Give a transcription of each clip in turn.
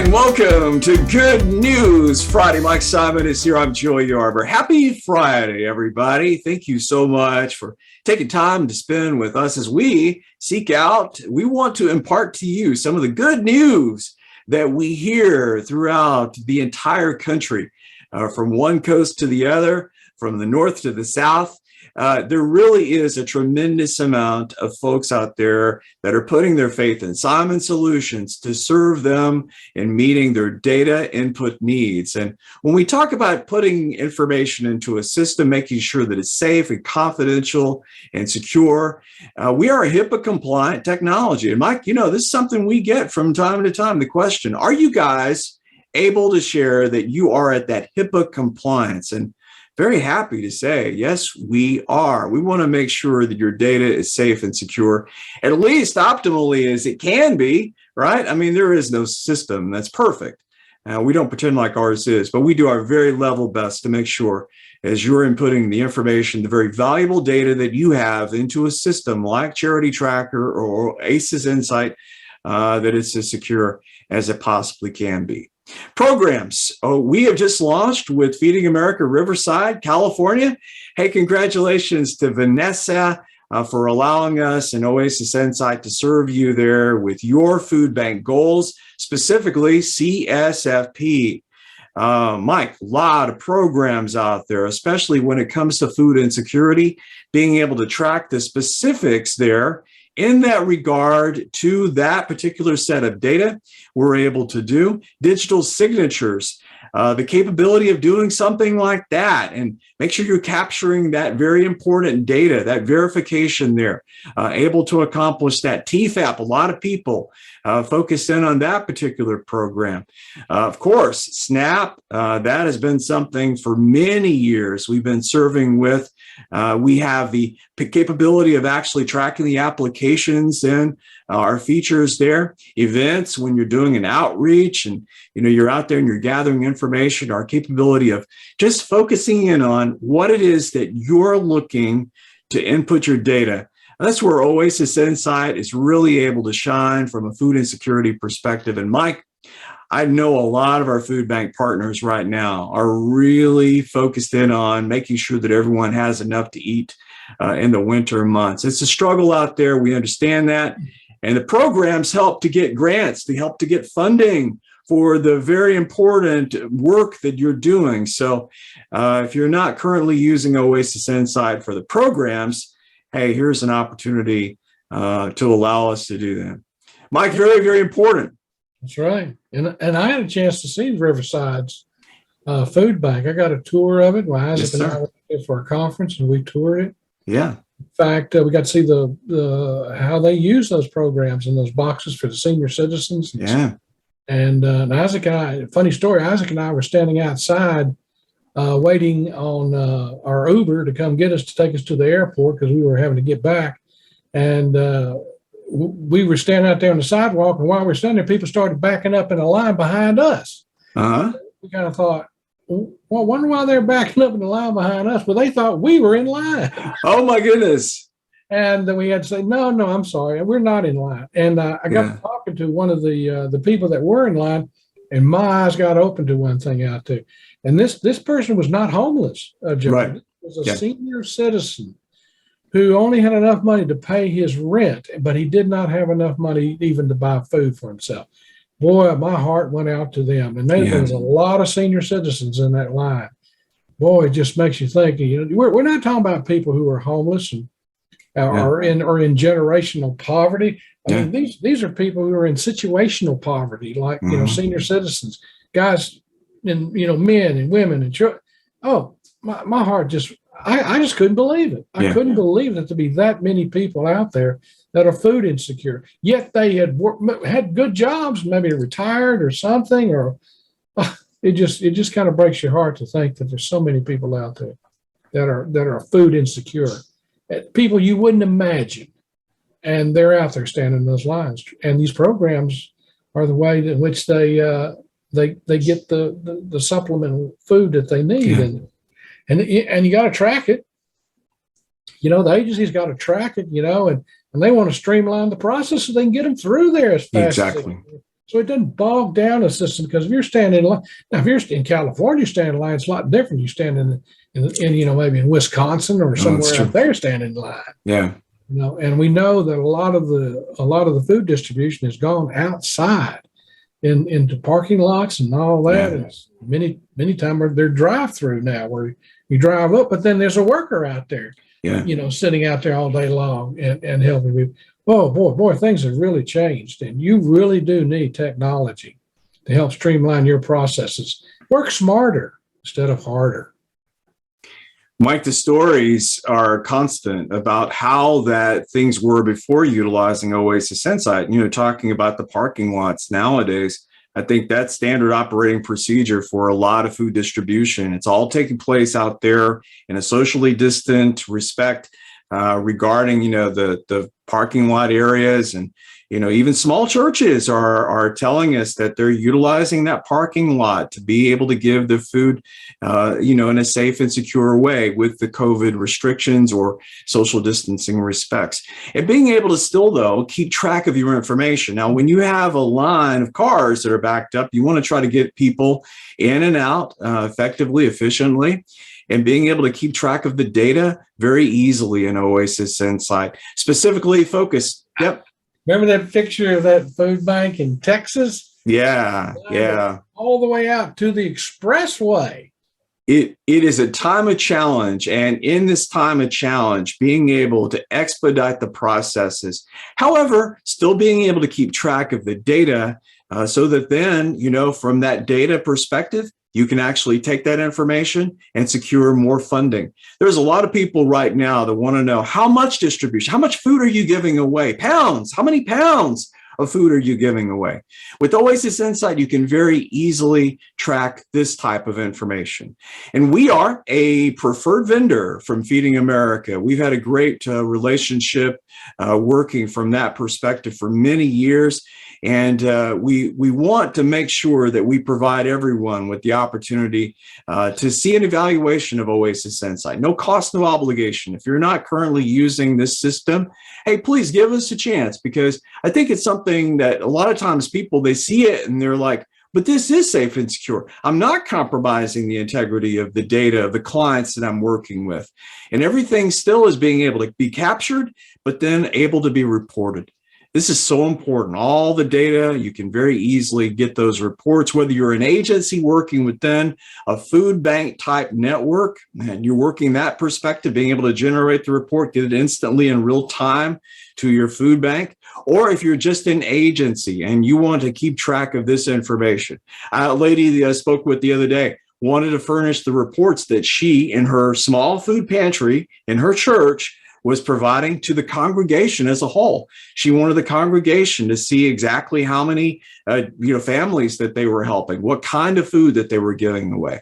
And welcome to Good News Friday. Mike Simon is here. I'm Joey Yarber. Happy Friday, everybody. Thank you so much for taking time to spend with us as we seek out. We want to impart to you some of the good news that we hear throughout the entire country, from one coast to the other, from the north to the south. There really is a tremendous amount of folks out there that are putting their faith in Simon Solutions to serve them in meeting their data input needs. And when we talk about putting information into a system, making sure that it's safe and confidential and secure, we are a HIPAA compliant technology. And Mike, this is something we get from time to time. The question, are you guys able to share that you are at that HIPAA compliance? And very happy to say, yes, we are. We want to make sure that your data is safe and secure, at least optimally as it can be, right? I mean, there is no system that's perfect. We don't pretend like ours is, but we do our very level best to make sure as you're inputting the information, the very valuable data that you have into a system like Charity Tracker or Oasis Insight, that it's as secure as it possibly can be. Programs. We have just launched with Feeding America Riverside, California. Hey, congratulations to Vanessa for allowing us and Oasis Insight to serve you there with your food bank goals, specifically CSFP. Mike, a lot of programs out there, especially when it comes to food insecurity, being able to track the specifics there. In that regard to that particular set of data, we're able to do digital signatures, the capability of doing something like that, and make sure you're capturing that very important data, that verification there, able to accomplish that. TFAP, a lot of people focus in on that particular program. Of course, SNAP, that has been something for many years we've been serving with. We have the capability of actually tracking the applications and our features there. Events, when you're doing an outreach and you're out there and you're gathering information, our capability of just focusing in on what it is that you're looking to input your data. That's where Oasis Insight is really able to shine from a food insecurity perspective. And Mike, I know a lot of our food bank partners right now are really focused in on making sure that everyone has enough to eat in the winter months. It's a struggle out there. We understand that. And the programs help to get grants. They help to get funding for the very important work that you're doing. So if you're not currently using Oasis Insight for the programs, hey, here's an opportunity to allow us to do that. Mike, very, very important. That's right. And I had a chance to see Riverside's food bank. I got a tour of it. Well, Isaac and I went there for a conference and we toured it. Yeah. In fact, we got to see the how they use those programs in those boxes for the senior citizens. Yeah. And Isaac and I, funny story, Isaac and I were standing outside waiting on our Uber to come get us to take us to the airport because we were having to get back. And we were standing out there on the sidewalk, and while we were standing there, people started backing up in a line behind us. We kind of thought, well, wonder why they're backing up in the line behind us. Well, they thought we were in line. Oh, my goodness. And then we had to say, no, I'm sorry, we're not in line. And I got to talking to one of the people that were in line, and my eyes got open to one thing out there. And this person was not homeless, Joe. Right. It was a senior citizen who only had enough money to pay his rent, but he did not have enough money even to buy food for himself. Boy, my heart went out to them. And there's a lot of senior citizens in that line. Boy, it just makes you think, we're not talking about people who are homeless and or in generational poverty. I mean, these are people who are in situational poverty, like, senior citizens, guys, and, men and women and children. Oh, my heart I just couldn't believe it. I couldn't believe that to be that many people out there that are food insecure, yet they had good jobs, maybe retired or something, or it just kind of breaks your heart to think that there's so many people out there that are food insecure, people you wouldn't imagine, and they're out there standing in those lines. And these programs are the way in which they get the supplemental food that they need. And you got to track it. The agency's got to track it, and they want to streamline the process so they can get them through there as fast as they can. So it doesn't bog down the system, because if you're standing in line, now if you're in California standing in line, it's a lot different. You stand in maybe in Wisconsin or somewhere out there standing in line. Yeah. And we know that a lot of the food distribution has gone outside into parking lots and all that. Yeah. And many times they're drive-through now, where you drive up, but then there's a worker out there, sitting out there all day long and helping people. Oh boy, things have really changed, and you really do need technology to help streamline your processes. Work smarter instead of harder. Mike, the stories are constant about how that things were before utilizing Oasis Insight. Talking about the parking lots nowadays, I think that's standard operating procedure for a lot of food distribution. It's all taking place out there in a socially distant respect regarding, the parking lot areas. And, even small churches are telling us that they're utilizing that parking lot to be able to give the food, in a safe and secure way with the COVID restrictions or social distancing respects. And being able to still, though, keep track of your information. Now, when you have a line of cars that are backed up, you want to try to get people in and out effectively, efficiently. And being able to keep track of the data very easily in Oasis Insight, specifically focused. Yep. Remember that picture of that food bank in Texas? Yeah. All the way out to the expressway. It is a time of challenge. And in this time of challenge, being able to expedite the processes, however, still being able to keep track of the data so that then, from that data perspective, you can actually take that information and secure more funding. There's a lot of people right now that want to know how much distribution, how much food are you giving away? Pounds, how many pounds of food are you giving away? With Oasis Insight, you can very easily track this type of information. And we are a preferred vendor from Feeding America. We've had a great relationship working from that perspective for many years. And we want to make sure that we provide everyone with the opportunity to see an evaluation of Oasis Insight. No cost, no obligation. If you're not currently using this system, hey, please give us a chance, because I think it's something that a lot of times people, they see it and they're like, but this is safe and secure. I'm not compromising the integrity of the data of the clients that I'm working with. And everything still is being able to be captured, but then able to be reported. This is so important. All the data, you can very easily get those reports, whether you're an agency working within a food bank type network, and you're working that perspective, being able to generate the report, get it instantly in real time to your food bank, or if you're just an agency and you want to keep track of this information. A lady I spoke with the other day wanted to furnish the reports that she, in her small food pantry in her church, was providing to the congregation as a whole. She wanted the congregation to see exactly how many families that they were helping, what kind of food that they were giving away.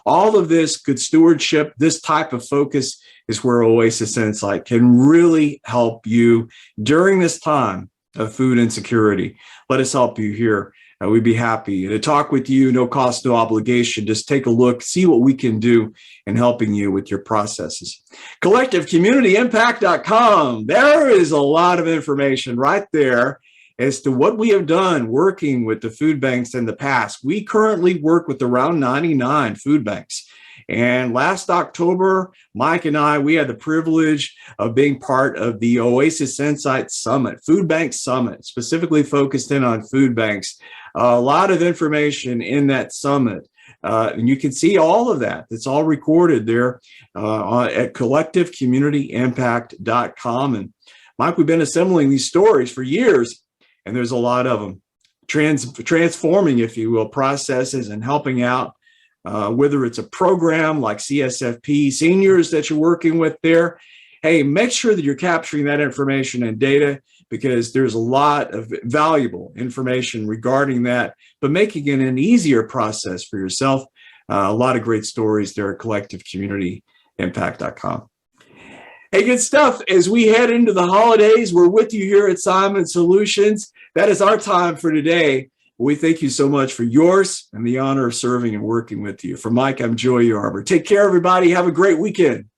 All of this good stewardship, this type of focus is where Oasis Insight can really help you during this time of food insecurity. Let us help you here. We'd be happy to talk with you. No cost, no obligation. Just take a look, see what we can do in helping you with your processes. CollectiveCommunityImpact.com. There is a lot of information right there as to what we have done working with the food banks in the past. We currently work with around 99 food banks. And last October, Mike and I, we had the privilege of being part of the Oasis Insight Summit, Food Bank Summit, specifically focused in on food banks. A lot of information in that summit. And you can see all of that. It's all recorded there at CollectiveCommunityImpact.com. And Mike, we've been assembling these stories for years, and there's a lot of them. Transforming, if you will, processes and helping out. Whether it's a program like CSFP, seniors that you're working with there, hey, make sure that you're capturing that information and data, because there's a lot of valuable information regarding that, but making it an easier process for yourself. A lot of great stories there at CollectiveCommunityImpact.com. Hey, good stuff. As we head into the holidays, we're with you here at Simon Solutions. That is our time for today. We thank you so much for yours and the honor of serving and working with you. For Mike, I'm Joey Yarber. Take care, everybody. Have a great weekend.